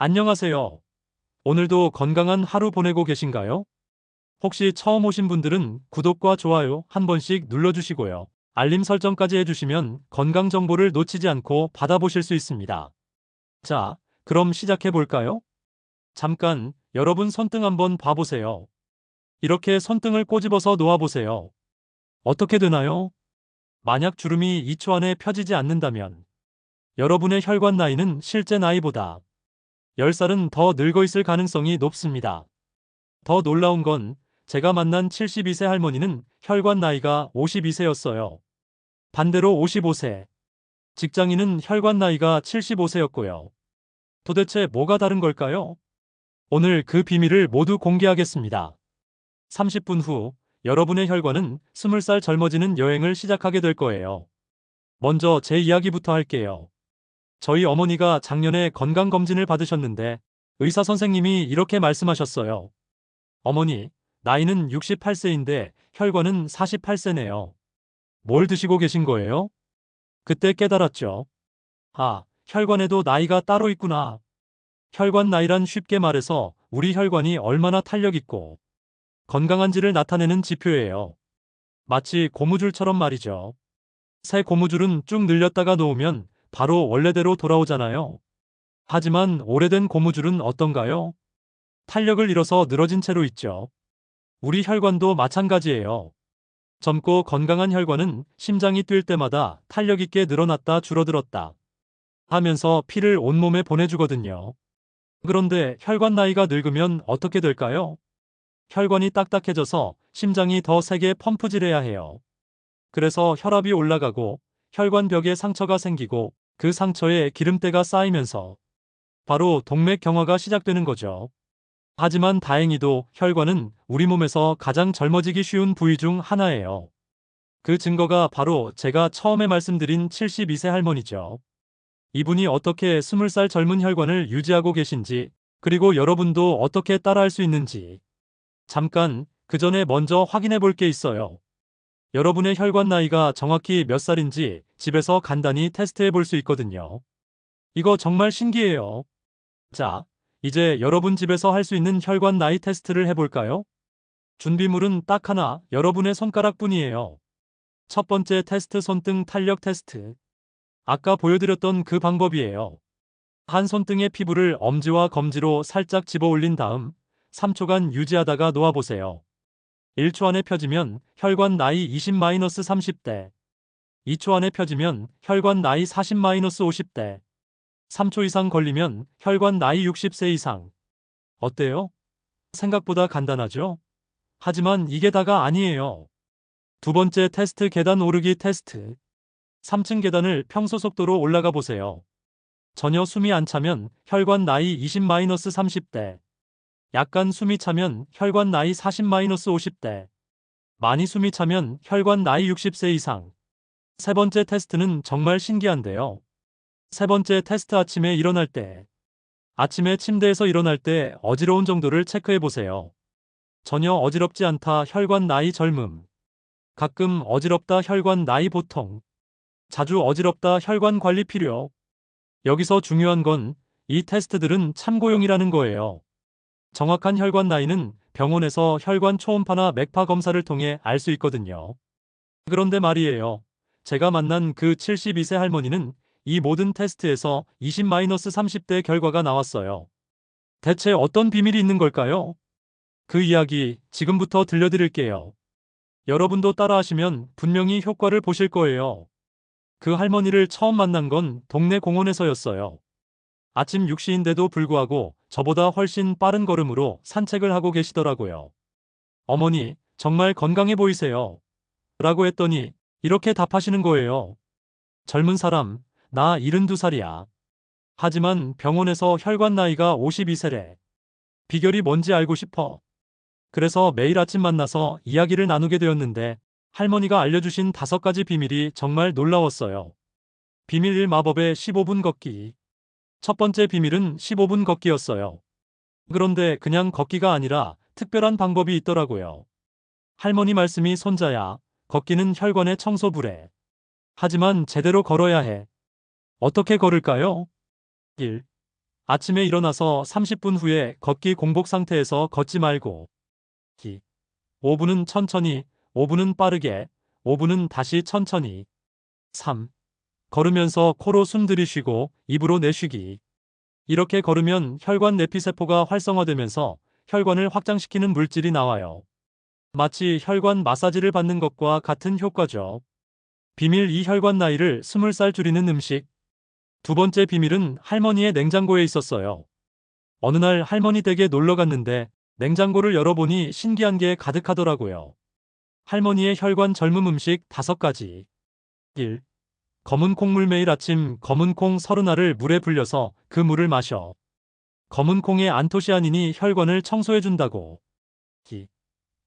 안녕하세요. 오늘도 건강한 하루 보내고 계신가요? 혹시 처음 오신 분들은 구독과 좋아요 한 번씩 눌러주시고요. 알림 설정까지 해주시면 건강 정보를 놓치지 않고 받아보실 수 있습니다. 자, 그럼 시작해 볼까요? 잠깐, 여러분 손등 한번 봐보세요. 이렇게 손등을 꼬집어서 놓아보세요. 어떻게 되나요? 만약 주름이 2초 안에 펴지지 않는다면 여러분의 혈관 나이는 실제 나이보다 10살은 더 늙어 있을 가능성이 높습니다. 더 놀라운 건 제가 만난 72세 할머니는 혈관 나이가 52세였어요. 반대로 55세, 직장인은 혈관 나이가 75세였고요. 도대체 뭐가 다른 걸까요? 오늘 그 비밀을 모두 공개하겠습니다. 30분 후 여러분의 혈관은 20살 젊어지는 여행을 시작하게 될 거예요. 먼저 제 이야기부터 할게요. 저희 어머니가 작년에 건강검진을 받으셨는데 의사 선생님이 이렇게 말씀하셨어요. 어머니, 나이는 68세인데 혈관은 48세네요. 뭘 드시고 계신 거예요? 그때 깨달았죠. 아, 혈관에도 나이가 따로 있구나. 혈관 나이란 쉽게 말해서 우리 혈관이 얼마나 탄력 있고 건강한지를 나타내는 지표예요. 마치 고무줄처럼 말이죠. 새 고무줄은 쭉 늘렸다가 놓으면 바로 원래대로 돌아오잖아요. 하지만 오래된 고무줄은 어떤가요? 탄력을 잃어서 늘어진 채로 있죠. 우리 혈관도 마찬가지예요. 젊고 건강한 혈관은 심장이 뛸 때마다 탄력 있게 늘어났다 줄어들었다 하면서 피를 온몸에 보내주거든요. 그런데 혈관 나이가 늙으면 어떻게 될까요? 혈관이 딱딱해져서 심장이 더 세게 펌프질해야 해요. 그래서 혈압이 올라가고 혈관벽에 상처가 생기고 그 상처에 기름때가 쌓이면서 바로 동맥경화가 시작되는 거죠. 하지만 다행히도 혈관은 우리 몸에서 가장 젊어지기 쉬운 부위 중 하나예요. 그 증거가 바로 제가 처음에 말씀드린 72세 할머니죠. 이분이 어떻게 20살 젊은 혈관을 유지하고 계신지, 그리고 여러분도 어떻게 따라할 수 있는지. 잠깐, 그 전에 먼저 확인해 볼 게 있어요. 여러분의 혈관 나이가 정확히 몇 살인지 집에서 간단히 테스트해 볼 수 있거든요. 이거 정말 신기해요. 자, 이제 여러분 집에서 할 수 있는 혈관 나이 테스트를 해볼까요? 준비물은 딱 하나, 여러분의 손가락뿐이에요. 첫 번째 테스트 손등 탄력 테스트. 아까 보여드렸던 그 방법이에요. 한 손등의 피부를 엄지와 검지로 살짝 집어 올린 다음 3초간 유지하다가 놓아보세요. 1초 안에 펴지면 혈관 나이 20-30대, 2초 안에 펴지면 혈관 나이 40-50대, 3초 이상 걸리면 혈관 나이 60세 이상. 어때요? 생각보다 간단하죠? 하지만 이게 다가 아니에요. 두 번째 테스트 계단 오르기 테스트. 3층 계단을 평소 속도로 올라가 보세요. 전혀 숨이 안 차면 혈관 나이 20-30대. 약간 숨이 차면 혈관 나이 40-50대. 많이 숨이 차면 혈관 나이 60세 이상. 세 번째 테스트는 정말 신기한데요. 세 번째 테스트 아침에 일어날 때. 아침에 침대에서 일어날 때 어지러운 정도를 체크해 보세요. 전혀 어지럽지 않다 혈관 나이 젊음. 가끔 어지럽다 혈관 나이 보통. 자주 어지럽다 혈관 관리 필요. 여기서 중요한 건 이 테스트들은 참고용이라는 거예요. 정확한 혈관 나이는 병원에서 혈관 초음파나 맥파 검사를 통해 알 수 있거든요. 그런데 말이에요. 제가 만난 그 72세 할머니는 이 모든 테스트에서 20-30대 결과가 나왔어요. 대체 어떤 비밀이 있는 걸까요? 그 이야기 지금부터 들려드릴게요. 여러분도 따라하시면 분명히 효과를 보실 거예요. 그 할머니를 처음 만난 건 동네 공원에서였어요. 아침 6시인데도 불구하고 저보다 훨씬 빠른 걸음으로 산책을 하고 계시더라고요. 어머니, 정말 건강해 보이세요. 라고 했더니 이렇게 답하시는 거예요. 젊은 사람, 나 72살이야. 하지만 병원에서 혈관 나이가 52세래. 비결이 뭔지 알고 싶어. 그래서 매일 아침 만나서 이야기를 나누게 되었는데 할머니가 알려주신 5가지 비밀이 정말 놀라웠어요. 비밀 1 마법의 15분 걷기. 첫 번째 비밀은 15분 걷기였어요. 그런데 그냥 걷기가 아니라 특별한 방법이 있더라고요. 할머니 말씀이 손자야, 걷기는 혈관의 청소부래. 하지만 제대로 걸어야 해. 어떻게 걸을까요? 1. 아침에 일어나서 30분 후에 걷기 공복 상태에서 걷지 말고 5분은 천천히, 5분은 빠르게, 5분은 다시 천천히. 3. 걸으면서 코로 숨 들이쉬고 입으로 내쉬기. 이렇게 걸으면 혈관 내피세포가 활성화되면서 혈관을 확장시키는 물질이 나와요. 마치 혈관 마사지를 받는 것과 같은 효과죠. 비밀 2. 혈관 나이를 20살 줄이는 음식. 두 번째 비밀은 할머니의 냉장고에 있었어요. 어느 날 할머니 댁에 놀러 갔는데 냉장고를 열어보니 신기한 게 가득하더라고요. 할머니의 혈관 젊음 음식 5가지. 1. 검은 콩물. 매일 아침 검은 콩 30알을 물에 불려서 그 물을 마셔. 검은 콩의 안토시아닌이 혈관을 청소해준다고. 2.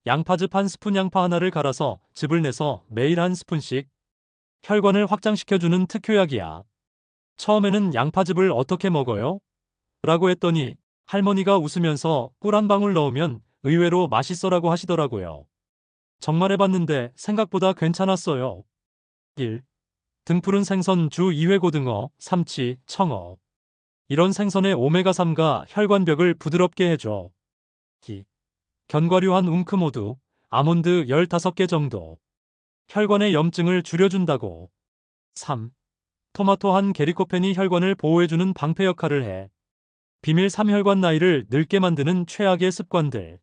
양파즙 1스푼. 양파 하나를 갈아서 즙을 내서 매일 1스푼씩. 혈관을 확장시켜주는 특효약이야. 처음에는 양파즙을 어떻게 먹어요? 라고 했더니 할머니가 웃으면서 꿀 한 방울 넣으면 의외로 맛있어라고 하시더라고요. 정말 해봤는데 생각보다 괜찮았어요. 1. 등푸른 생선 주 2회. 고등어, 삼치, 청어. 이런 생선의 오메가3가 혈관벽을 부드럽게 해줘. 2. 견과류 한 움큼. 호두, 아몬드 15개 정도. 혈관의 염증을 줄여준다고. 3. 토마토 한 개. 리코펜이 혈관을 보호해주는 방패 역할을 해. 비밀 3. 혈관 나이를 늙게 만드는 최악의 습관들.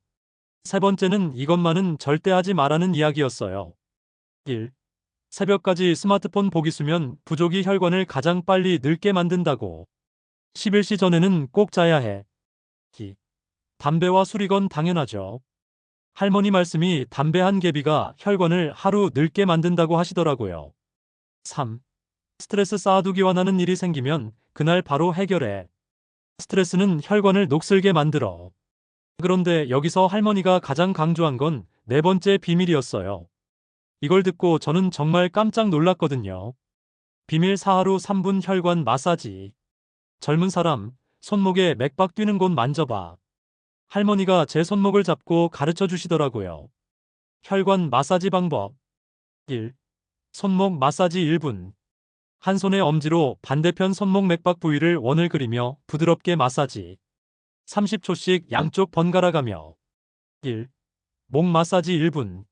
세 번째는 이것만은 절대 하지 말라는 이야기였어요. 1. 새벽까지 스마트폰 보기. 수면 부족이 혈관을 가장 빨리 늙게 만든다고. 11시 전에는 꼭 자야 해. 2. 담배와 술이건 당연하죠. 할머니 말씀이 담배 한 개비가 혈관을 하루 늙게 만든다고 하시더라고요. 3. 스트레스 쌓아두기와 나는 일이 생기면 그날 바로 해결해. 스트레스는 혈관을 녹슬게 만들어. 그런데 여기서 할머니가 가장 강조한 건 네 번째 비밀이었어요. 이걸 듣고 저는 정말 깜짝 놀랐거든요. 비밀 4. 하루 3분 혈관 마사지. 젊은 사람, 손목에 맥박 뛰는 곳 만져봐. 할머니가 제 손목을 잡고 가르쳐 주시더라고요. 혈관 마사지 방법. 1. 손목 마사지 1분. 한 손의 엄지로 반대편 손목 맥박 부위를 원을 그리며 부드럽게 마사지. 30초씩 양쪽 번갈아 가며. 1. 목 마사지 1분.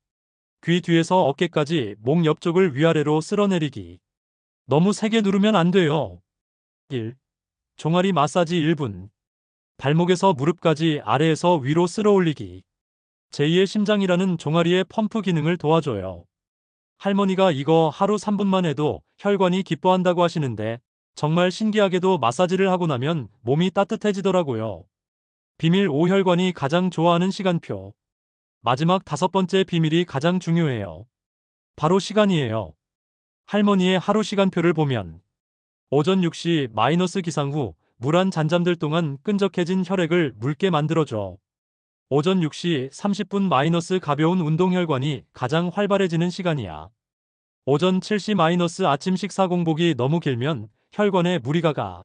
귀 뒤에서 어깨까지 목 옆쪽을 위아래로 쓸어내리기. 너무 세게 누르면 안 돼요. 1. 종아리 마사지 1분. 발목에서 무릎까지 아래에서 위로 쓸어 올리기. 제2의 심장이라는 종아리의 펌프 기능을 도와줘요. 할머니가 이거 하루 3분만 해도 혈관이 기뻐한다고 하시는데 정말 신기하게도 마사지를 하고 나면 몸이 따뜻해지더라고요. 비밀 5. 혈관이 가장 좋아하는 시간표. 마지막 5번째 비밀이 가장 중요해요. 바로 시간이에요. 할머니의 하루 시간표를 보면 오전 6시- 기상 후 물 한 잔 잠들 동안 끈적해진 혈액을 묽게 만들어줘. 오전 6시 30분- 가벼운 운동. 혈관이 가장 활발해지는 시간이야. 오전 7시- 아침 식사. 공복이 너무 길면 혈관에 무리가 가.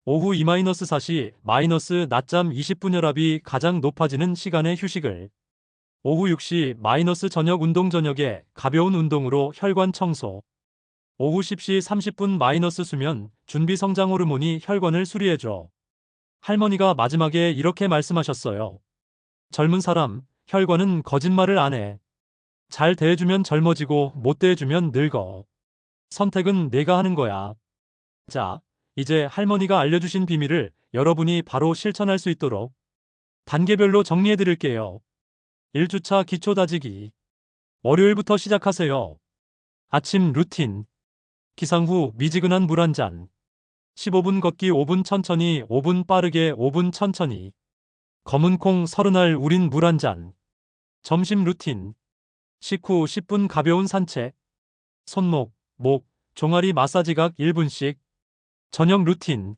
오후 2-4시- 낮잠 20분. 혈압이 가장 높아지는 시간에 휴식을. 오후 6시- 저녁 운동. 저녁에 가벼운 운동으로 혈관 청소. 오후 10시 30분- 수면, 준비. 성장 호르몬이 혈관을 수리해줘. 할머니가 마지막에 이렇게 말씀하셨어요. 젊은 사람, 혈관은 거짓말을 안 해. 잘 대해주면 젊어지고 못 대해주면 늙어. 선택은 내가 하는 거야. 자, 이제 할머니가 알려주신 비밀을 여러분이 바로 실천할 수 있도록 단계별로 정리해드릴게요. 1주차 기초 다지기. 월요일부터 시작하세요. 아침 루틴. 기상 후 미지근한 물 한 잔. 15분 걷기. 5분 천천히, 5분 빠르게, 5분 천천히. 검은 콩 30알 우린 물 한 잔. 점심 루틴. 식후 10분 가벼운 산책. 손목, 목, 종아리 마사지각 1분씩. 저녁 루틴.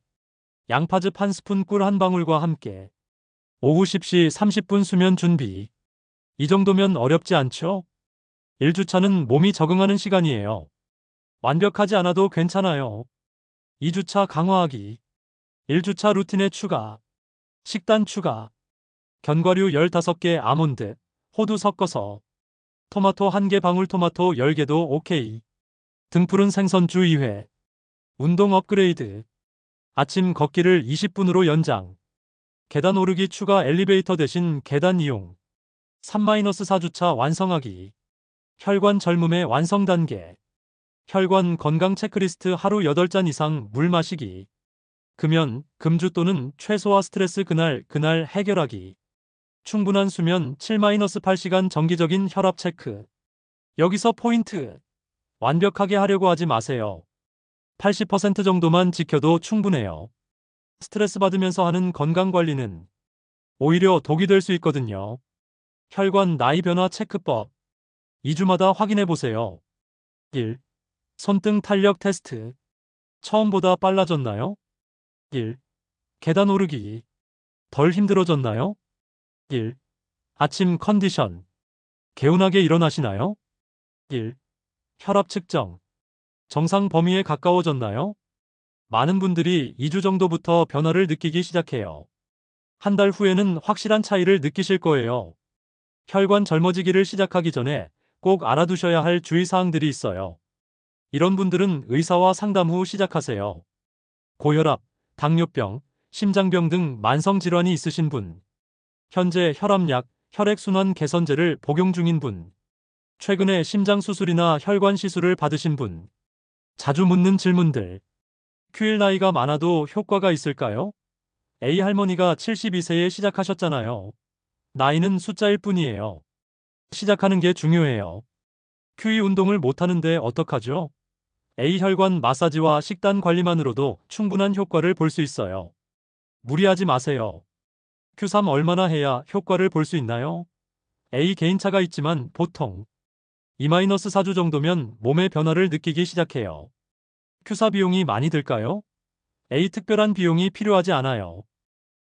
양파즙 1스푼. 꿀 한 방울과 함께. 오후 10시 30분 수면 준비. 이 정도면 어렵지 않죠? 1주차는 몸이 적응하는 시간이에요. 완벽하지 않아도 괜찮아요. 2주차 강화하기. 1주차 루틴에 추가. 식단 추가. 견과류 15개. 아몬드, 호두 섞어서. 토마토 1개. 방울토마토 10개도 오케이. 등푸른 생선 주 2회. 운동 업그레이드. 아침 걷기를 20분으로 연장. 계단 오르기 추가 엘리베이터 대신 계단 이용. 3-4주차 완성하기. 혈관 젊음의 완성 단계. 혈관 건강 체크리스트 하루 8잔 이상 물 마시기. 금연, 금주 또는 최소화 스트레스 그날 해결하기. 충분한 수면 7-8시간 정기적인 혈압 체크. 여기서 포인트. 완벽하게 하려고 하지 마세요. 80% 정도만 지켜도 충분해요. 스트레스 받으면서 하는 건강관리는 오히려 독이 될 수 있거든요. 혈관 나이 변화 체크법. 2주마다 확인해 보세요. 1. 손등 탄력 테스트. 처음보다 빨라졌나요? 1. 계단 오르기. 덜 힘들어졌나요? 1. 아침 컨디션. 개운하게 일어나시나요? 1. 혈압 측정. 정상 범위에 가까워졌나요? 많은 분들이 2주 정도부터 변화를 느끼기 시작해요. 한 달 후에는 확실한 차이를 느끼실 거예요. 혈관 젊어지기를 시작하기 전에 꼭 알아두셔야 할 주의사항들이 있어요. 이런 분들은 의사와 상담 후 시작하세요. 고혈압, 당뇨병, 심장병 등 만성질환이 있으신 분, 현재 혈압약, 혈액순환 개선제를 복용 중인 분, 최근에 심장수술이나 혈관 시술을 받으신 분, 자주 묻는 질문들. 큐일 나이가 많아도 효과가 있을까요? A 할머니가 72세에 시작하셨잖아요. 나이는 숫자일 뿐이에요. 시작하는 게 중요해요. QE 운동을 못하는데 어떡하죠? A 혈관 마사지와 식단 관리만으로도 충분한 효과를 볼 수 있어요. 무리하지 마세요. Q3 얼마나 해야 효과를 볼 수 있나요? A 개인차가 있지만 보통 2-4주 정도면 몸의 변화를 느끼기 시작해요. Q4 비용이 많이 들까요? A 특별한 비용이 필요하지 않아요.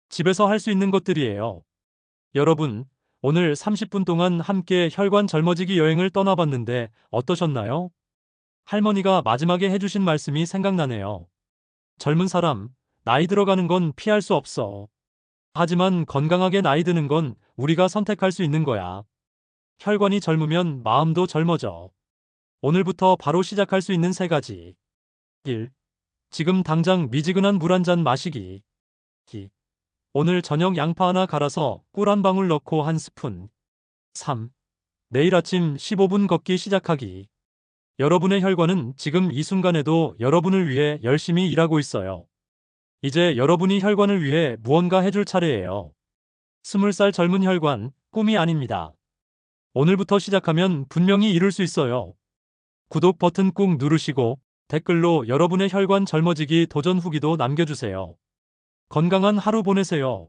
집에서 할 수 있는 것들이에요. 여러분, 오늘 30분 동안 함께 혈관 젊어지기 여행을 떠나봤는데 어떠셨나요? 할머니가 마지막에 해주신 말씀이 생각나네요. 젊은 사람, 나이 들어가는 건 피할 수 없어. 하지만 건강하게 나이 드는 건 우리가 선택할 수 있는 거야. 혈관이 젊으면 마음도 젊어져. 오늘부터 바로 시작할 수 있는 3가지. 1. 지금 당장 미지근한 물 한 잔 마시기. 2. 오늘 저녁 양파 하나 갈아서 꿀 한 방울 넣고 한 스푼. 3. 내일 아침 15분 걷기 시작하기. 여러분의 혈관은 지금 이 순간에도 여러분을 위해 열심히 일하고 있어요. 이제 여러분이 혈관을 위해 무언가 해줄 차례예요. 20살 젊은 혈관, 꿈이 아닙니다. 오늘부터 시작하면 분명히 이룰 수 있어요. 구독 버튼 꾹 누르시고 댓글로 여러분의 혈관 젊어지기 도전 후기도 남겨주세요. 건강한 하루 보내세요.